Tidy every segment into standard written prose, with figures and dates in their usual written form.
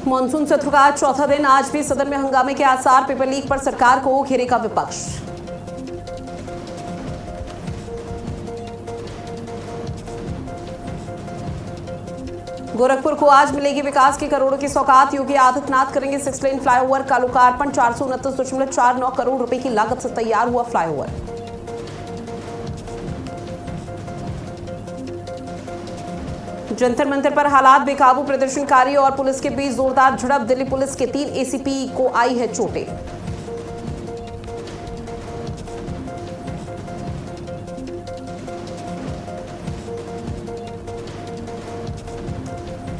Monsoon सत्र का आज चौथा दिन, आज भी सदन में हंगामे के आसार। पेपर लीक पर सरकार को घेरेगा विपक्ष। गोरखपुर को आज मिलेगी विकास की करोड़ों की सौगात। योगी आदित्यनाथ करेंगे 6 लेन फ्लाईओवर का लोकार्पण। 429.49 करोड़ रुपए की लागत से तैयार हुआ फ्लाईओवर। जंतर मंतर पर हालात बेकाबू, प्रदर्शनकारी और पुलिस के बीच जोरदार झड़प। दिल्ली पुलिस के 3 एसीपी को आई है चोटें।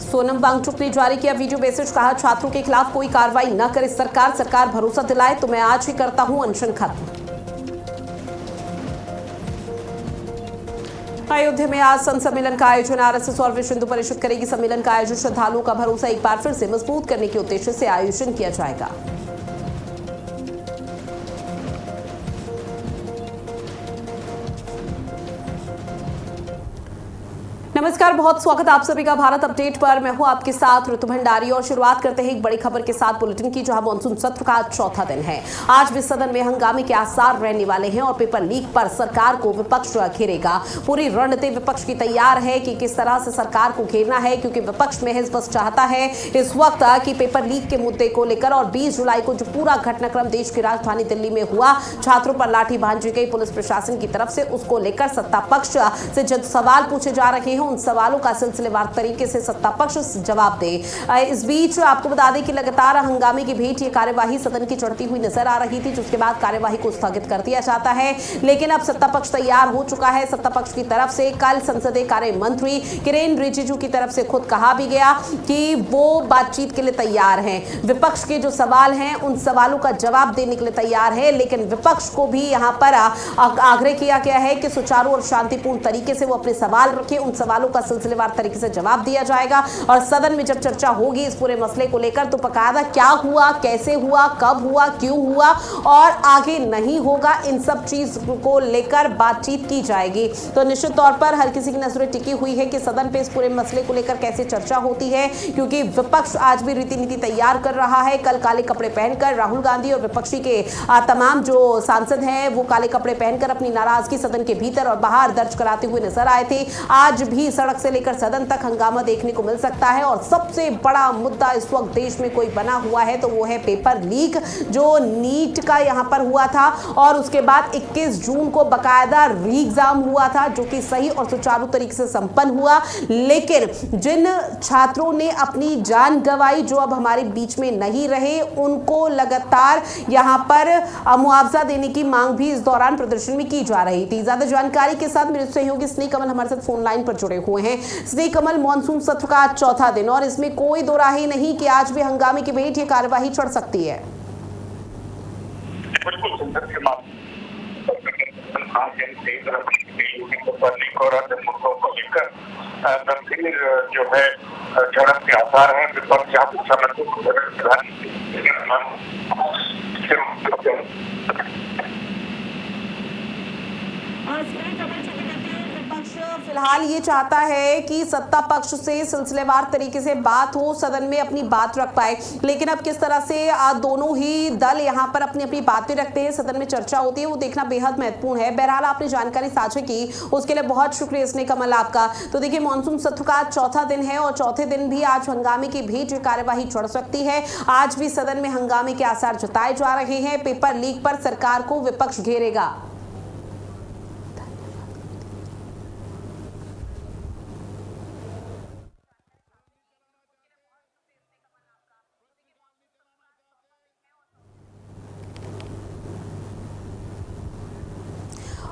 सोनम वांगचुक ने जारी किया वीडियो मैसेज, कहा छात्रों के खिलाफ कोई कार्रवाई न करे सरकार भरोसा दिलाए तो मैं आज ही करता हूं अनशन खत्म। अयोध्या में आज संत सम्मेलन का आयोजन। आरएसएस और विश्व हिंदू परिषद करेगी सम्मेलन का आयोजन। श्रद्धालुओं का भरोसा एक बार फिर से मजबूत करने के उद्देश्य से आयोजन किया जाएगा। नमस्कार, बहुत स्वागत आप सभी का भारत अपडेट पर। मैं हूं आपके साथ ऋतु भंडारी और शुरुआत करते हैं एक बड़ी खबर के साथ बुलेटिन की, जहां मॉनसून सत्र का आज चौथा दिन है। आज भी सदन में हंगामे के आसार रहने वाले हैं और पेपर लीक पर सरकार को विपक्ष घेरेगा। पूरी रणनीति विपक्ष की तैयार है कि किस तरह से सरकार को घेरना है, क्योंकि विपक्ष महज बस चाहता है इस वक्त कि पेपर लीक के मुद्दे को लेकर और 20 जुलाई को जो पूरा घटनाक्रम देश की राजधानी दिल्ली में हुआ, छात्रों पर लाठी भांजी गई पुलिस प्रशासन की तरफ से, उसको लेकर सत्ता पक्ष से जब सवाल पूछे जा रहे हैं उन सवालों का सिलसिलेवार तरीके से सत्ता पक्ष जवाब दे। इस बीच आपको बता दें कि लगातार हंगामे की भेंट ये कार्यवाही सदन की चढ़ती हुई नजर आ रही थी, जिसके बाद कार्यवाही को स्थगित कर दिया जाता है। लेकिन अब सत्ता पक्ष तैयार हो चुका है। सत्ता पक्ष की तरफ से कल संसदीय कार्य मंत्री किरेन रिजिजू की तरफ से खुद कहा भी गया कि वो बातचीत के लिए तैयार हैं। विपक्ष के जो सवाल हैं उन सवालों का जवाब देने के लिए तैयार है, लेकिन विपक्ष को भी यहां पर आग्रह किया गया है कि सुचारू और शांतिपूर्ण तरीके से वो अपने सवाल रखें। उन सवालों का सिलसिलेवार तरीके से जवाब दिया जाएगा और सदन में जब चर्चा होगी इस पूरे मसले को लेकर तो बकायदा क्या हुआ, कैसे हुआ, कब हुआ, क्यों हुआ और आगे नहीं होगा, इन सब चीज को लेकर बातचीत की जाएगी। तो निश्चित तौर पर हर किसी की नजरें टिकी हुई है कि सदन पे इस पूरे मसले को लेकर कैसे चर्चा होती है, क्योंकि विपक्ष आज भी रीति नीति तैयार कर रहा है। कल काले कपड़े पहनकर राहुल गांधी और विपक्षी के तमाम जो सांसद हैं वो काले कपड़े पहनकर अपनी नाराजगी सदन के भीतर और बाहर दर्ज कराते हुए नजर आए थे। आज भी सड़क से लेकर सदन तक हंगामा देखने को मिल सकता है और सबसे बड़ा मुद्दा इस वक्त देश में कोई बना हुआ है तो वो है पेपर लीक, जो नीट का यहां पर हुआ था और उसके बाद 21 जून को बकायदा री एग्जाम हुआ था, जो कि सही और सुचारू तरीके से संपन्न हुआ। लेकिन जिन छात्रों ने अपनी जान गंवाई, जो अब हमारे बीच में नहीं रहे, उनको लगातार यहां पर मुआवजा देने की मांग भी इस दौरान प्रदर्शन में की जा रही थी। ज्यादा जानकारी के साथ मेरे सहयोगी स्नेह कमल हमारे साथ फोन लाइन पर जुड़े हुए हैं। स्नेह कमल, मॉनसून सत्र का आज चौथा दिन और इसमें कोई दो राय नहीं कि आज भी हंगामे की भेंट ये कार्यवाही चढ़ सकती है। गंभीर जो है झड़प के आसार है। विपक्ष फिलहाल ये चाहता है कि सत्ता पक्ष से सिलसिलेवार तरीके से बात हो, सदन में अपनी बात रख पाए, लेकिन अब किस तरह से दोनों ही दल यहां पर अपनी अपनी बातें रखते हैं, सदन में चर्चा होती है, वो देखना बेहद महत्वपूर्ण है। बहरहाल आपने जानकारी साझा की उसके लिए बहुत शुक्रिया स्नेह कमल आपका। तो देखिए, मॉनसून सत्र का आज चौथा दिन है और चौथे दिन भी आज हंगामे की भेंट कार्यवाही चढ़ सकती है। आज भी सदन में हंगामे के आसार जताए जा रहे हैं। पेपर लीक पर सरकार को विपक्ष घेरेगा।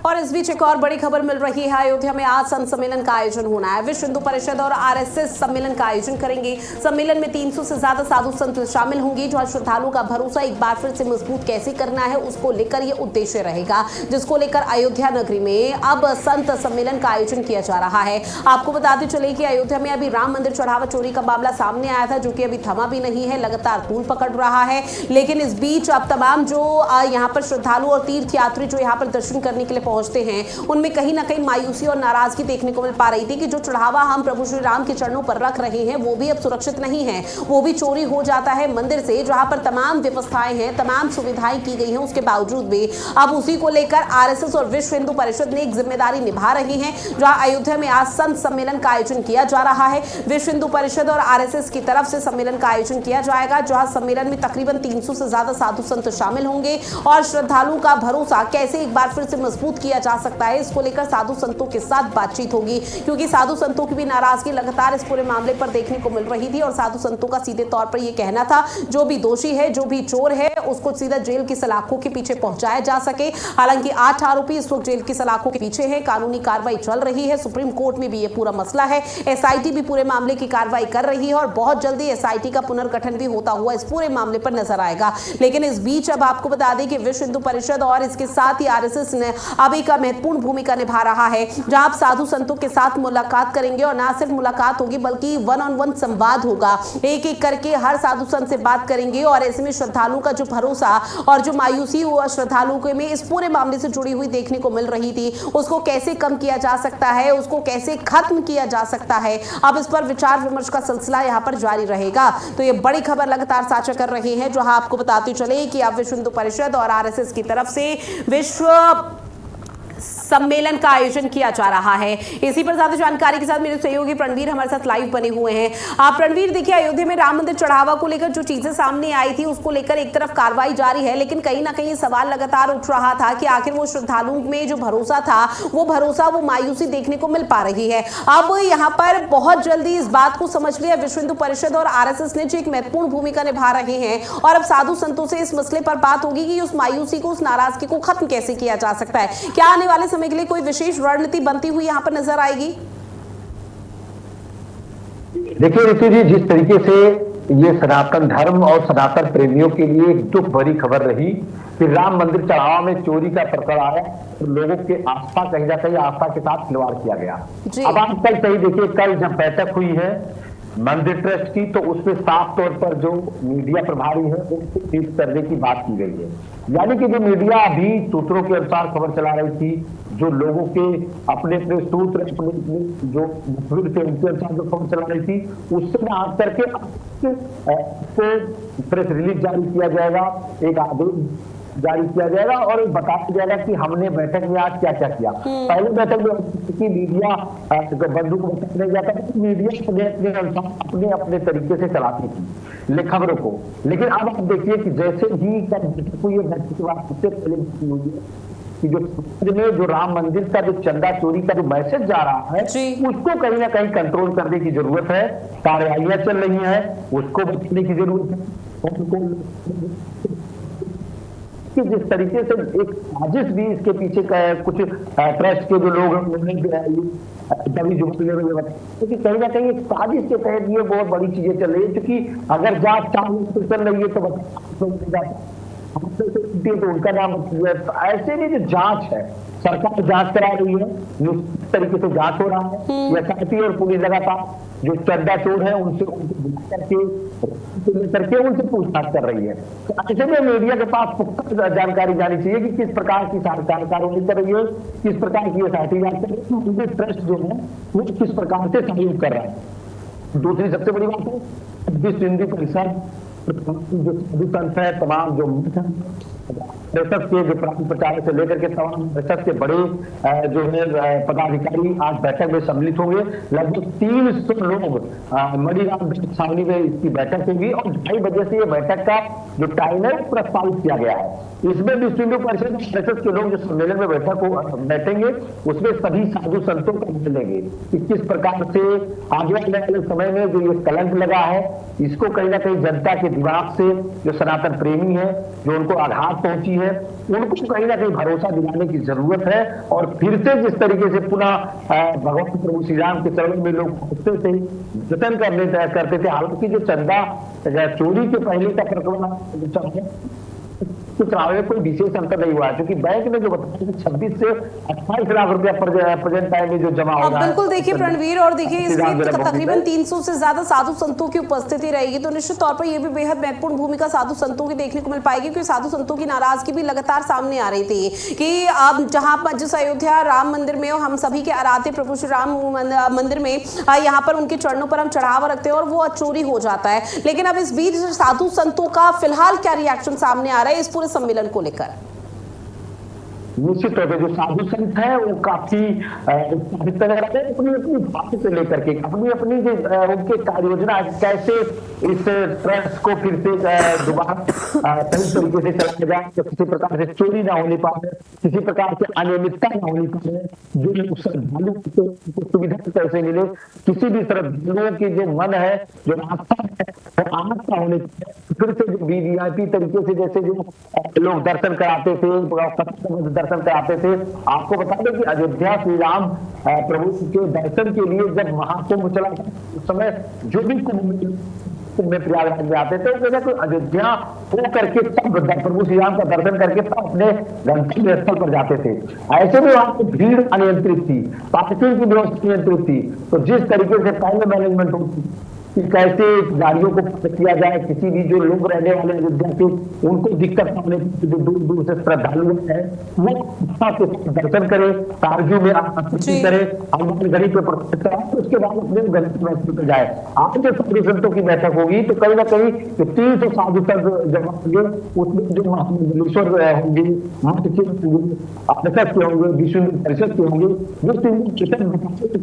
और इस बीच एक और बड़ी खबर मिल रही है। अयोध्या में आज संत सम्मेलन का आयोजन होना है। विश्व हिंदू परिषद और आरएसएस सम्मेलन का आयोजन करेंगे। सम्मेलन में 300 से ज्यादा साधु संत शामिल होंगे, जो श्रद्धालुओं का भरोसा एक बार फिर से मजबूत कैसे करना है उसको लेकर यह उद्देश्य रहेगा, जिसको लेकर अयोध्या नगरी में अब संत सम्मेलन का आयोजन किया जा रहा है। आपको बताते चले कि अयोध्या में अभी राम मंदिर चढ़ावा चोरी का मामला सामने आया था, जो कि अभी थमा भी नहीं है, लगातार तूल पकड़ रहा है। लेकिन इस बीच अब तमाम जो यहाँ पर श्रद्धालु और तीर्थ यात्री जो यहाँ पर दर्शन करने के लिए पहुंचते हैं उनमें कहीं ना कहीं मायूसी और नाराजगी देखने को मिल पा रही थी कि जो चढ़ावा हम प्रभु श्री राम के चरणों पर रख रहे हैं वो भी अब सुरक्षित नहीं है, वो भी चोरी हो जाता है मंदिर से, जहां पर तमाम व्यवस्थाएं हैं, तमाम सुविधाएं की गई हैं, उसके बावजूद भी अब उसी को लेकर आरएसएस और विश्व हिंदू परिषद ने एक जिम्मेदारी निभा रही है। जहां अयोध्या में आज संत सम्मेलन का आयोजन किया जा रहा है, विश्व हिंदू परिषद और आरएसएस की तरफ से सम्मेलन का आयोजन किया जाएगा, जहां सम्मेलन में तकरीबन 300 से ज्यादा साधु संत शामिल होंगे और श्रद्धालुओं का भरोसा कैसे एक बार फिर से मजबूत किया जा सकता है, इसको लेकर साधु संतों के साथ बातचीत होगी, क्योंकि साधु संतों की भी नाराजगी लगातार इस पूरे मामले पर देखने को मिल रही थी और साधु संतों का सीधे तौर पर यह कहना था जो भी दोषी है, जो भी चोर है, उसको सीधा जेल की सलाखों के पीछे पहुंचाया जा सके। हालांकि 8 आरोपी इस वक्त जेल की सलाखों के पीछे हैं, कानूनी कार्रवाई चल रही है, सुप्रीम कोर्ट में भी ये पूरा मसला है, एसआईटी भी पूरे मामले की कार्रवाई कर रही है और बहुत जल्दी एसआईटी का पुनर्गठन भी होता हुआ इस पूरे मामले पर नजर आएगा। लेकिन इस बीच अब आपको बता दें कि विश्व हिंदू परिषद और इसके साथ ही आरएसएस ने अब एक महत्वपूर्ण भूमिका निभा रहा है, जहां आप साधु संतों के साथ मुलाकात करेंगे और ना सिर्फ मुलाकात होगी बल्कि वन-ऑन-वन संवाद होगा, एक एक करके हर साधु संत से बात करेंगे और ऐसे में श्रद्धालुओं का जो भरोसा और जो मायूसी श्रद्धालुओं के में इस पूरे मामले से जुड़ी हुई देखने को मिल रही थी, उसको कैसे कम किया जा सकता है, उसको कैसे खत्म किया जा सकता है, अब इस पर विचार विमर्श का सिलसिला यहां पर जारी रहेगा। तो ये बड़ी खबर लगातार साझा कर रहे हैं, जो आपको बताते चले कि अब विश्व हिंदू परिषद और आरएसएस की तरफ से विश्व सम्मेलन का आयोजन किया जा रहा है। इसी पर ज्यादा जानकारी के साथ मेरे सहयोगी प्रणवीर हमारे साथ लाइव बने हुए हैं। आप प्रणवीर, देखिए अयोध्या में राम मंदिर चढ़ावा को लेकर जो चीजें सामने आई थी उसको लेकर एक तरफ कार्रवाई जारी है, लेकिन कहीं ना कहीं सवाल लगातार उठ रहा था कि आखिर वो श्रद्धालुओं में जो भरोसा था वो मायूसी देखने को मिल पा रही है। अब यहाँ पर बहुत जल्दी इस बात को समझ लिया विश्व हिंदू परिषद और आरएसएस ने जो एक महत्वपूर्ण भूमिका निभा रहे हैं और अब साधु संतों से इस मसले पर बात होगी कि उस मायूसी को, उस नाराजगी को खत्म कैसे किया जा सकता है। क्या आने वाले समय के लिए कोई विशेष रणनीति बनती हुई यहां पर नजर आएगी? देखिए ऋतु जी, जिस तरीके से ये सनातन धर्म और सनातन प्रेमियों के लिए एक दुख भरी खबर रही कि राम मंदिर चढ़ावा में चोरी का प्रकरण आया तो लोगों के आस्था कहीं ना कहीं आस्था के साथ खिलवाड़ किया गया। अब आप कल सही देखिए, कल जब बैठक हुई है मंदिर ट्रस्ट की तो उसमें साफ तौर पर जो मीडिया प्रभारी है उसको सीज करने की बात की गई है। यानी कि जो मीडिया अभी सूत्रों के अनुसार खबर चला रही थी, जो लोगों के अपने अपने सूत्र अपने जो थे उनके अनुसार जो खबर चला रही थी, उससे ना आग करके प्रेस रिलीज जारी किया जाएगा, एक आदेश जारी किया जाएगा और बताया जाएगा कि हमने बैठक में आज क्या क्या किया। पहले बैठक में की मीडिया बंधु को बताने जाता था, मीडिया अपने अपने तरीके से चलाती थी खबरों को। लेकिन अब आप देखिए कि जैसे ही बैठक हुई है, बैठक के बाद सबसे पहले हुई है कि जो राम मंदिर का जो चंदा चोरी का जो मैसेज जा रहा है उसको कहीं ना कहीं कंट्रोल करने की जरूरत है। कार्रवाइयां चल रही है, उसको बचने की जरूरत है। कि जिस तरीके से एक साजिश भी इसके पीछे कुछ ट्रस्ट के जो लोग क्योंकि कहीं ना कहीं एक साजिश के तहत ये बहुत बड़ी चीजें चल रही है, क्योंकि अगर जांच तो चल रही है तो उनका नाम ऐसे में जो जांच है, सरकार जांच करा रही है, इस तरीके से जांच हो रहा है, एसआईटी और पुलिस लगातार जो चंदा चोर है उनसे करके उनसे पूछताछ कर रही है। तो ऐसे में मीडिया के पास पुख्ता जानकारी जानी चाहिए कि किस प्रकार की कार्रवाई कर रही है, किस प्रकार की एसआईटी जांच कर रही है, ट्रस्ट जो है वो किस प्रकार से सहयोग कर रहा है। दूसरी सबसे बड़ी बात है विश्व हिंदू परिषद जो साधु संत है, तमाम जो के जो प्रांत प्रचार से लेकर के तमाम के बड़े जो है पदाधिकारी आज बैठक में सम्मिलित होंगे। लगभग 300 लोग मणिराम सावनी में इसकी बैठक होगी और 2:30 बजे से ये बैठक का जो टाइम है प्रस्तावित किया गया है। इसमें विश्व हिंदू परिषद के लोग जो सम्मेलन में बैठेंगे उसमें सभी साधु संतों को मिलेंगे कि किस प्रकार से आगे आने वाले समय में जो ये कलंक लगा है इसको कहीं ना कहीं जनता के दिमाग से जो सनातन प्रेमी है, जो उनको आघात पहुंची है, उनको कहीं ना कहीं भरोसा दिलाने की जरूरत है। और फिर से जिस तरीके से पुनः भगवान प्रभु श्री राम के चरणों में लोग पहुंचते थे, जतन करते थे, हालांकि जो चंदा चोरी के पहले का प्रकरण तो चुनाव में कोई विशेष अंतर नहीं हुआ है, क्योंकि बैंक ने जो बताया कि 26 से 28 लाख रुपया प्रेजेंट टाइम में जो जमा अब होगा। बिल्कुल देखिए रणवीर, और देखिए इसमें तकरीबन 300 से ज्यादा साधु संतों की उपस्थिति रहेगी, तो निश्चित तौर पर यह भी बेहद महत्वपूर्ण भूमिका साधु संतों की देखने को मिल पाएगी, क्योंकि साधु संतों की नाराजगी भी लगातार सामने आ रही थी कि अब जहां पर जिस अयोध्या राम मंदिर में और हम सभी के आराध्य प्रभु श्री राम मंदिर में यहाँ पर उनके चरणों पर हम चढ़ावा रखते हैं और वो चोरी हो जाता है। लेकिन अब इस बीच साधु संतों का फिलहाल क्या रिएक्शन सामने आ रहा है इस पूरे सम्मेलन को लेकर? निश्चित तौर पर जो साधु संत है वो काफी अपनी अपनी बात से लेकर के अपनी अपनी जो उनके कार्य योजना कैसे इस ट्रस्ट को फिर से दोबारा सही तरीके से चलाया जाए, तो किसी प्रकार से चोरी ना होने पाए, किसी प्रकार से अनियमितता ना होने पाए, जो श्रद्धालु को सुविधा कैसे मिले, किसी भी श्रद्धालुओं की जो मन है, जो आस्था है, वो आस्था होने फिर से जो वीवीआईपी तरीके से जैसे जो लोग दर्शन कराते थे, दर्शन कराते थे। आपको बता दें कि अयोध्या श्री राम प्रभु के दर्शन के लिए जब महाकुंभ चला था, उस समय जो भी कुंभ में प्रयागराज में आते थे, तो अयोध्या हो करके तब प्रभु श्री राम का दर्शन करके तब अपने गंतव्य स्थल पर जाते थे। ऐसे में वहां की भीड़ अनियंत्रित थी, पार्किंग की व्यवस्था नियंत्रित थी, तो जिस तरीके से पहले मैनेजमेंट होती कि कैसे गाड़ियों को किया जाए, किसी भी जो लोग रहने वाले अयोध्या के उनको दिक्कत होने, जो दूर दूर से श्रद्धालु है वो दर्शन करे, कारजू में करे, हनुमान गढ़ी पे प्रदर्शित कराए, उसके बाद अपने गंतव्य स्थल पर जाए। आज जो साधु संतों की बैठक होगी तो कहीं ना कहीं 300 साधु संत जमा होंगे, उसमें जो महामंडलेश्वर होंगे, मठ के होंगे, विष्णु परिषद के होंगे, जो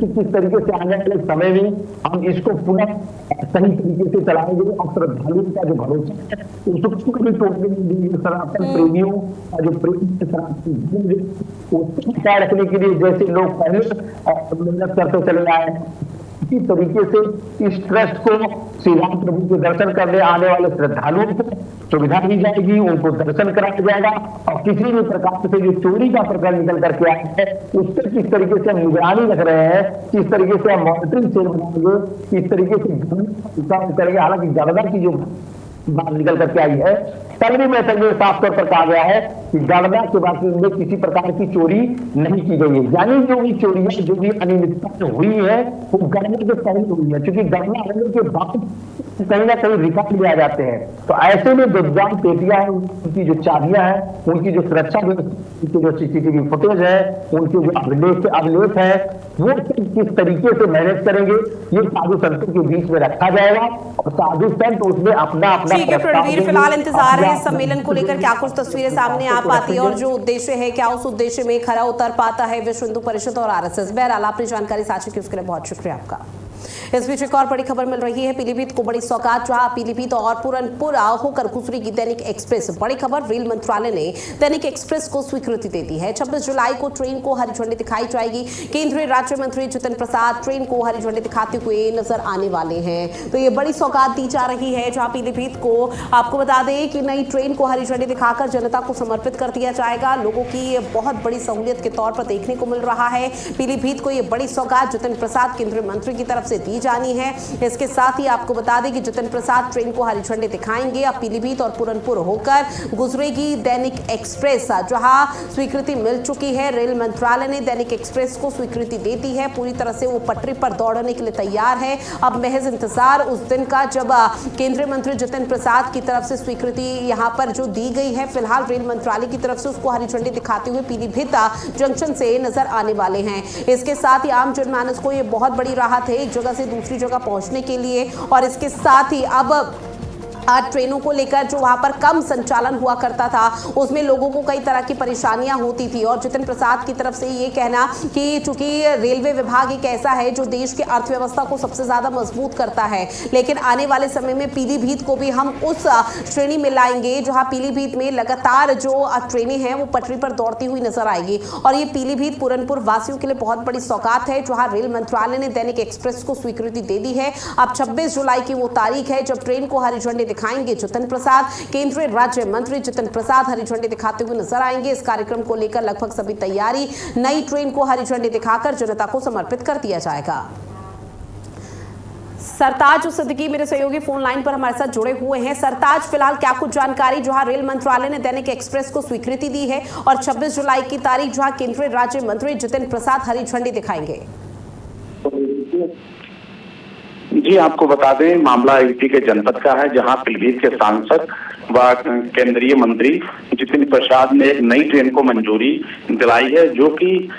किस तरीके से आने वाले समय में हम इसको पुनः सही तरीके से चलाएंगे और श्रद्धालुओं का जो भरोसा है उसको कभी तोड़ने नहीं देंगे। सनातन प्रेमियों का जो प्रेम उसको बचाए रखने के लिए जैसे लोग पहले मेहनत करते चले आए, इसी तरीके से इस ट्रस्ट को श्री राम प्रभु के दर्शन करने आने वाले श्रद्धालुओं को सुविधा दी जाएगी, उनको दर्शन कराया जाएगा और किसी भी प्रकार से जो चोरी का प्रकरण निकल करके आया है उस पर किस तरीके से हम निगरानी रख रहे हैं, किस तरीके से हम मॉनिटरिंग सेल बनाएंगे, किस तरीके से करेंगे। हालांकि गणना की जो बात निकल करके आई है, तब भी साफ तौर पर कहा गया है कि गणना के बाद में किसी प्रकार की चोरी नहीं की गई है, यानी जो भी चोरियां जो भी अनियमितता हुई है वो गणना के पहले हुई है, क्योंकि गणना होने के बाद कहीं ना कहीं रिकॉर्ड लिया जाते हैं। तो ऐसे में दिव्यांग पेटियां हैं, उनकी जो चाबियां हैं, उनकी जो सुरक्षा व्यवस्था, उनके जो सीसीटीवी फुटेज है, उनके जो अभिलेख है, वो किस तरीके से मैनेज करेंगे, ये साधु संतों के बीच में रखा जाएगा और साधु संत उसमें अपना ठीक है रणवीर, फिलहाल इंतजार है इस सम्मेलन को लेकर क्या कुछ तस्वीरें सामने आ पाती है और जो उद्देश्य है क्या उस उद्देश्य में खरा उतर पाता है विश्व हिंदू परिषद और आरएसएस। बहरहाल आपने जानकारी साझा की उसके लिए बहुत शुक्रिया आपका। इस बीच एक और बड़ी खबर मिल रही है, पीलीभीत को बड़ी सौगात, जहां पीलीभीत और पूरनपुर होकर गुजरेगी दैनिक एक्सप्रेस। बड़ी खबर, रेल मंत्रालय ने दैनिक एक्सप्रेस को स्वीकृति दे दी है। 26 जुलाई को ट्रेन को हरी झंडी दिखाई जाएगी। केंद्रीय राज्य मंत्री जितिन प्रसाद ट्रेन को हरी झंडी दिखाते हुए नजर आने वाले हैं। तो ये बड़ी सौगात दी जा रही है, जहां पीलीभीत को आपको बता दें कि नई ट्रेन को हरी झंडी दिखाकर जनता को समर्पित कर दिया जाएगा। लोगों की बहुत बड़ी सहूलियत के तौर पर देखने को मिल रहा है। पीलीभीत को ये बड़ी सौगात जितिन प्रसाद केंद्रीय मंत्री की तरफ से दी जानी है। इसके साथ ही आपको बता दें कि जितिन प्रसाद ट्रेन को हरी झंडी दिखाएंगे। अब पीलीभीत और पूरनपुर होकर गुजरेगी दैनिक एक्सप्रेस, जहां स्वीकृति मिल चुकी है। रेल मंत्रालय ने दैनिक एक्सप्रेस को स्वीकृति दे दी है, पूरी तरह से वो पटरी पर दौड़ने के लिए तैयार है। अब महज इंतजार उस दिन का जब केंद्रीय मंत्री जितिन प्रसाद की तरफ से स्वीकृति यहां पर जो दी गई है, फिलहाल रेल मंत्रालय की तरफ से उसको हरी झंडी दिखाते हुए पीलीभीत जंक्शन से नजर आने वाले हैं। इसके साथ ही आम जनमानस को ये बहुत बड़ी राहत है एक जगह से दूसरी जगह पहुंचने के लिए। और इसके साथ ही अब ट्रेनों को लेकर जो वहां पर कम संचालन हुआ करता था, उसमें लोगों को कई तरह की परेशानियां होती थी। और जितिन प्रसाद की तरफ से ये कहना कि चूंकि रेलवे विभाग एक ऐसा है जो देश की अर्थव्यवस्था को सबसे ज्यादा मजबूत करता है, लेकिन आने वाले समय में पीलीभीत को भी हम उस श्रेणी में लाएंगे जहां पीलीभीत में लगातार जो ट्रेनें हैं वो पटरी पर दौड़ती हुई नजर आएगी। और ये पीलीभीत पूरनपुर वासियों के लिए बहुत बड़ी सौगात है, जहां रेल मंत्रालय ने दैनिक एक्सप्रेस को स्वीकृति दे दी है। अब 26 जुलाई की वो तारीख है जब ट्रेन को हरी झंडी दिखाएंगे जितिन प्रसाद। केंद्रीय राज्य मंत्री जितिन प्रसाद हरी झंडी दिखाते हुए नजर आएंगे। इस कार्यक्रम को लेकर लगभग सभी तैयारी, नई ट्रेन को हरी झंडी दिखाकर जनता को समर्पित कर दिया जाएगा। सरताज सिद्दीकी मेरे सहयोगी फोन लाइन पर हमारे साथ जुड़े हुए हैं। सरताज, फिलहाल क्या कुछ जानकारी, जहां रेल मंत्रालय ने दैनिक एक्सप्रेस को स्वीकृति दी है और 26 जुलाई की तारीख जहां केंद्रीय राज्य मंत्री जितिन प्रसाद हरी झंडी दिखाएंगे। जी, आपको बता दें, मामला यूपी के जनपद का है, जहां पीलीभीत के सांसद व केंद्रीय मंत्री जितिन प्रसाद ने एक नई ट्रेन को मंजूरी दिलाई है, जो कि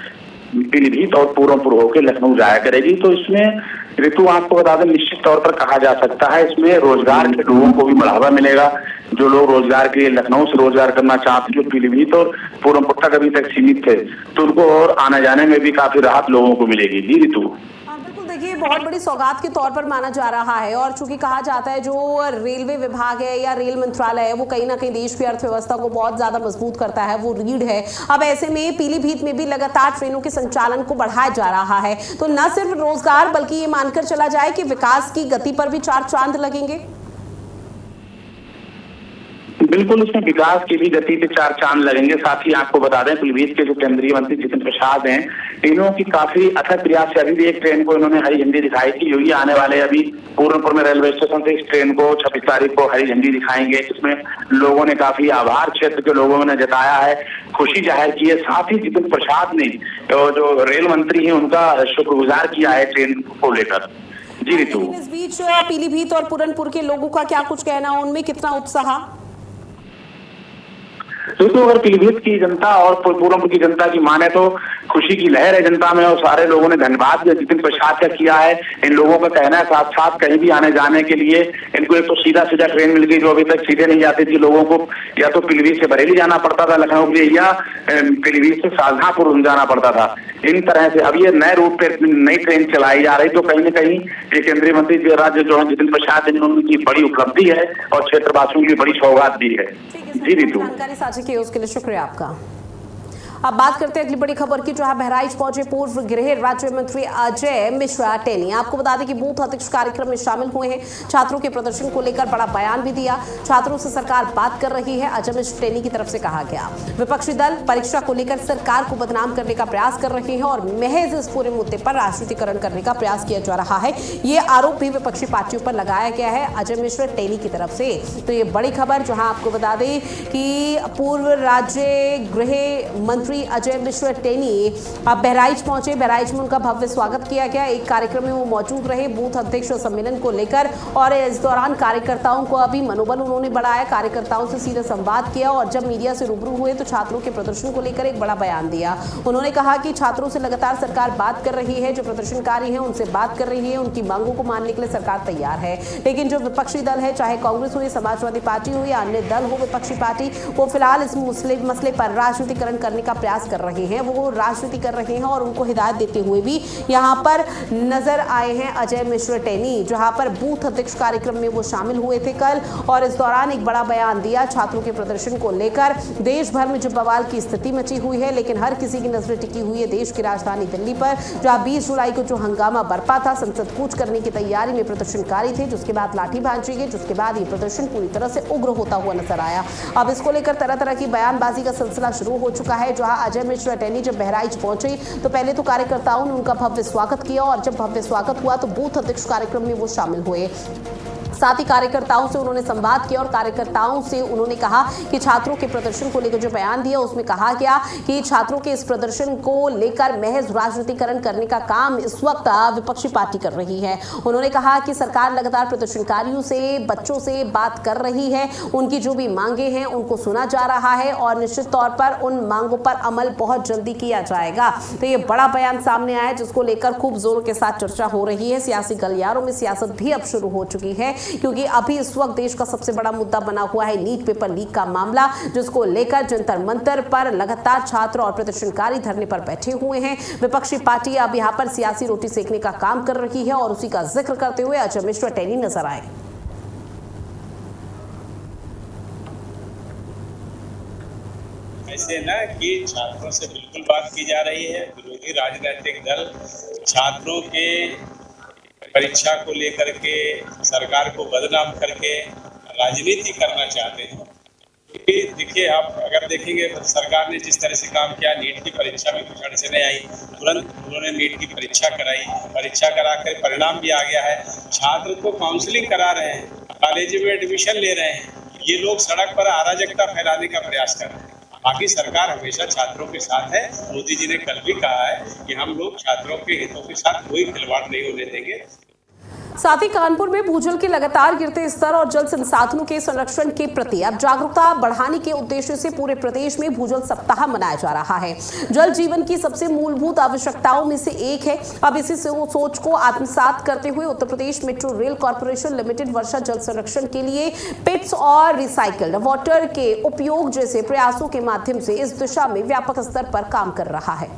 पीलीभीत और पूरनपुर होकर लखनऊ जाया करेगी। तो इसमें ऋतु, आपको बता दें, निश्चित तौर पर कहा जा सकता है इसमें रोजगार के लोगों को भी बढ़ावा मिलेगा। जो लोग रोजगार के लिए लखनऊ से रोजगार करना चाहते, जो पीलीभीत और पूरनपुर तक अभी तक सीमित थे, तो उनको और आने जाने में भी काफी राहत लोगों को मिलेगी। जी ऋतु, देखिए, बहुत बड़ी सौगात के तौर पर माना जा रहा है और चूंकि कहा जाता है जो रेलवे विभाग है या रेल मंत्रालय है वो कहीं ना कहीं देश की अर्थव्यवस्था को बहुत ज्यादा मजबूत करता है, वो रीढ़ है। अब ऐसे में पीलीभीत में भी लगातार ट्रेनों के संचालन को बढ़ाया जा रहा है, तो न सिर्फ रोजगार बल्कि ये मानकर चला जाए कि विकास की गति पर भी चार चांद लगेंगे। बिल्कुल, इसमें विकास की भी गति पे चार चांद लगेंगे। साथ ही आपको बता दें, पीलीभीत के जो केंद्रीय मंत्री जितिन प्रसाद हैं, तीनों की काफी अथक प्रयास से अभी भी एक ट्रेन को इन्होंने हरी झंडी दिखाई थी। योगी आने वाले अभी पूरनपुर में रेलवे स्टेशन से इस ट्रेन को 26 तारीख को हरी झंडी दिखाएंगे। इसमें लोगों ने काफी आभार क्षेत्र के लोगों ने जताया है, खुशी जाहिर की है। साथ ही जितिन प्रसाद ने जो रेल मंत्री है उनका शुक्रगुजार किया है ट्रेन को लेकर। जी ऋतु, इस बीच पीलीभीत और पूरनपुर के लोगों का क्या कुछ कहना, उनमें कितना उत्साह? दोस्तों, अगर पीलीभीत की जनता और पूरनपुर की जनता की माने तो खुशी की लहर है जनता में और सारे लोगों ने धन्यवाद जितिन प्रसाद का किया है। इन लोगों का कहना है साथ साथ कहीं भी आने जाने के लिए इनको एक तो सीधा ट्रेन मिल गई, जो अभी तक सीधे नहीं जाती थी। लोगों को या तो पीलीभीत से बरेली जाना पड़ता था लखनऊ के लिए, या पीलीभीत से शाहजहांपुर जाना पड़ता था। इन तरह से अब ये नए रूट पे नई ट्रेन चलाई जा रही, तो कहीं न कहीं ये केंद्रीय मंत्री राज्य जो है जितिन प्रसाद, उनकी बड़ी उपलब्धि है और क्षेत्रवासियों की बड़ी सौगात भी है। जी ऋतु, जानकारी साझा की उसके लिए शुक्रिया आपका। अब बात करते हैं अगली बड़ी खबर की, जहां बहराइच पहुंचे पूर्व गृह राज्य मंत्री अजय मिश्रा टेनी। आपको बता दें कि बूथ अध्यक्ष कार्यक्रम में शामिल हुए हैं। छात्रों के प्रदर्शन को लेकर बड़ा बयान भी दिया। छात्रों से सरकार बात कर रही है, अजय मिश्रा टेनी की तरफ से कहा गया। विपक्षी दल परीक्षा को लेकर सरकार को बदनाम करने का प्रयास कर रहे हैं और महज इस पूरे मुद्दे पर राजनीतिकरण करने का प्रयास किया जा रहा है। ये आरोप भी विपक्षी पार्टियों पर लगाया गया है अजय मिश्रा टेनी की तरफ से। तो ये बड़ी खबर, जहां आपको बता दें कि पूर्व राज्य गृह मंत्री अजय मिश्रा टेनी अब बहराइच पहुंचे। बहराइच में उनका भव्य स्वागत किया गया। एक कार्यक्रम में वो मौजूद रहे बूथ अध्यक्ष सम्मेलन को लेकर, और इस दौरान कार्यकर्ताओं को अभी मनोबल उन्होंने बढ़ाया, कार्यकर्ताओं से सीधा संवाद किया और जब मीडिया से रूबरू हुए तो छात्रों के प्रदर्शन को लेकर एक बड़ा बयान दिया। उन्होंने कहा कि छात्रों से लगातार सरकार बात कर रही है, जो प्रदर्शनकारी हैं उनसे बात कर रही है, उनकी मांगों को मानने के लिए सरकार तैयार है। लेकिन जो विपक्षी दल है, चाहे कांग्रेस हो या समाजवादी पार्टी हो या अन्य दल हो विपक्षी पार्टी, वो फिलहाल इस मसले पर राजनीतिकरण करने का प्रयास कर रहे हैं। वो राजनीति कर रहे हैं और उनको हिदायत देते हुए भी यहां पर नजर आए हैं अजय मिश्रा टेनी, जहां पर बूथ अध्यक्ष कार्यक्रम में वो शामिल हुए थे कल, और इस दौरान एक बड़ा बयान दिया छात्रों के प्रदर्शन को लेकर। देश भर में जो बवाल की स्थिति मची हुई है, लेकिन हर किसी की नजर टिकी हुई है देश की राजधानी दिल्ली पर, जहां 20 जुलाई को जो हंगामा बरपा था, संसद कूच करने की तैयारी में प्रदर्शनकारी थे, जिसके बाद लाठीबाजी की, जिसके बाद ये प्रदर्शन पूरी तरह से उग्र होता हुआ नजर आया। अब इसको लेकर तरह तरह की बयानबाजी का सिलसिला शुरू हो चुका है। जहां अजय मिश्रा टेनी जब बहराइच पहुंचे तो पहले तो कार्यकर्ताओं ने उनका भव्य स्वागत किया, और जब भव्य स्वागत हुआ तो बूथ अध्यक्ष कार्यक्रम में वो शामिल हुए। साथ ही कार्यकर्ताओं से उन्होंने संवाद किया और कार्यकर्ताओं से उन्होंने कहा कि छात्रों के प्रदर्शन को लेकर जो बयान दिया उसमें कहा गया कि छात्रों के इस प्रदर्शन को लेकर महज राजनीतिकरण करने का काम इस वक्त विपक्षी पार्टी कर रही है। उन्होंने कहा कि सरकार लगातार प्रदर्शनकारियों से, बच्चों से बात कर रही है, उनकी जो भी मांगे हैं उनको सुना जा रहा है और निश्चित तौर पर उन मांगों पर अमल बहुत जल्दी किया जाएगा। तो ये बड़ा बयान सामने आया जिसको लेकर खूब जोरों के साथ चर्चा हो रही है। सियासी गलियारों में सियासत भी अब शुरू हो चुकी है, क्योंकि अभी इस वक्त देश का सबसे बड़ा मुद्दा बना हुआ है नीट पेपर लीक का मामला, जिसको लेकर जंतर मंतर पर लगातार छात्र और प्रदर्शनकारी धरने पर बैठे हुए हैं। विपक्षी पार्टी अब यहां पर सियासी रोटी सेकने का काम कर रही है और उसी का जिक्र करते हुए अजय मिश्रा टेनी नजर आए। ऐसे ना कि छात्रों से बिल्कुल बात की जा रही है। विरोधी राजनीतिक दल छात्रों के परीक्षा को लेकर के सरकार को बदनाम करके राजनीति करना चाहते हैं। देखिए, आप अगर देखेंगे सरकार ने जिस तरह से काम किया, नीट की परीक्षा में कुछ अड़चनें आई, तुरंत उन्होंने नीट की परीक्षा कराई, परीक्षा करा कर परिणाम भी आ गया है। छात्र को काउंसलिंग करा रहे हैं, कॉलेज में एडमिशन ले रहे हैं, ये लोग सड़क पर अराजकता फैलाने का प्रयास कर रहे हैं। बाकी सरकार हमेशा छात्रों के साथ है। मोदी जी ने कल भी कहा है कि हम लोग छात्रों के हितों के साथ कोई खिलवाड़ नहीं होने देंगे। साथ ही कानपुर में भूजल के लगातार गिरते स्तर और जल संसाधनों के संरक्षण के प्रति अब जागरूकता बढ़ाने के उद्देश्य से पूरे प्रदेश में भूजल सप्ताह मनाया जा रहा है। जल जीवन की सबसे मूलभूत आवश्यकताओं में से एक है। अब इसी सोच को आत्मसात करते हुए Uttar Pradesh metro rail corporation limited वर्षा जल संरक्षण के लिए पिट्स और रिसाइकल्ड वाटर के उपयोग जैसे प्रयासों के माध्यम से इस दिशा में व्यापक स्तर पर काम कर रहा है।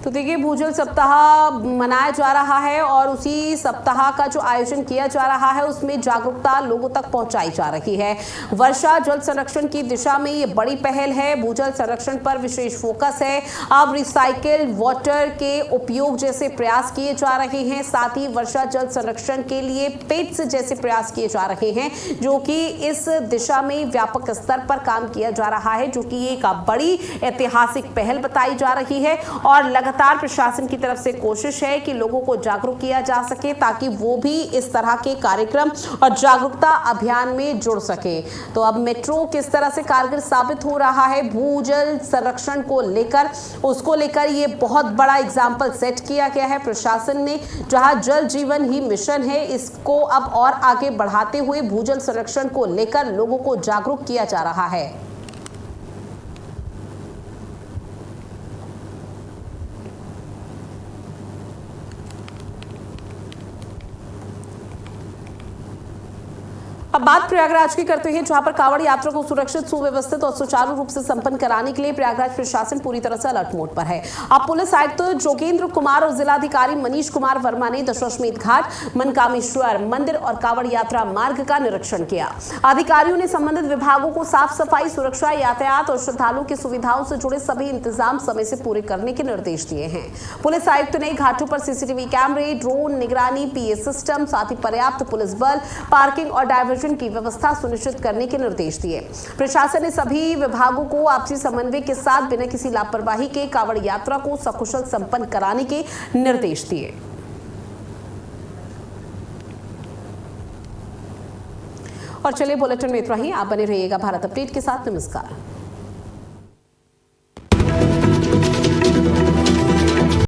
तो देखिए, भूजल सप्ताह मनाया जा रहा है और उसी सप्ताह का जो आयोजन किया जा रहा है उसमें जागरूकता लोगों तक पहुंचाई जा रही है। वर्षा जल संरक्षण की दिशा में ये बड़ी पहल है। भूजल संरक्षण पर विशेष फोकस है। अब रिसाइकिल वाटर के उपयोग जैसे प्रयास किए जा रहे हैं। साथ ही वर्षा जल संरक्षण के लिए पेट्स जैसे प्रयास किए जा रहे हैं, जो कि इस दिशा में व्यापक स्तर पर काम किया जा रहा है, जो कि एक बड़ी ऐतिहासिक पहल बताई जा रही है। और लगातार प्रशासन की तरफ से कोशिश है कि लोगों को जागरूक किया जा सके ताकि वो भी इस तरह के कार्यक्रम और जागरूकता अभियान में जुड़ सके। तो अब मेट्रो किस तरह से कारगर साबित हो रहा है भूजल संरक्षण को लेकर, उसको लेकर ये बहुत बड़ा एग्जाम्पल सेट किया गया है प्रशासन ने। जहां जल जीवन ही मिशन है, इसको अब और आगे बढ़ाते हुए भूजल संरक्षण को लेकर लोगों को जागरूक किया जा रहा है। अब बात प्रयागराज की करते हैं, जहां पर कांवड़ यात्रा को सुरक्षित, सुव्यवस्थित और सुचारू रूप से संपन्न कराने के लिए प्रयागराज प्रशासन पूरी तरह से अलर्ट मोड पर है। अब पुलिस आयुक्त जोगेंद्र कुमार और जिलाधिकारी मनीष कुमार वर्मा ने दशाश्वमेध घाट, मनकामेश्वर मंदिर और कांवड़ यात्रा मार्ग का निरीक्षण किया। अधिकारियों ने संबंधित विभागों को साफ सफाई, सुरक्षा, यातायात और श्रद्धालुओं की सुविधाओं से जुड़े सभी इंतजाम समय से पूरे करने के निर्देश दिए हैं। पुलिस आयुक्त ने घाटों पर सीसीटीवी कैमरे, ड्रोन निगरानी, पीए सिस्टम, साथ ही पर्याप्त पुलिस बल, पार्किंग और डायवर्जन की व्यवस्था सुनिश्चित करने के निर्देश दिए। प्रशासन ने सभी विभागों को आपसी समन्वय के साथ बिना किसी लापरवाही के कांवड़ यात्रा को सकुशल संपन्न कराने के निर्देश दिए। और चलिए, बुलेटिन में इतना ही। आप बने रहिएगा भारत अपडेट के साथ। नमस्कार।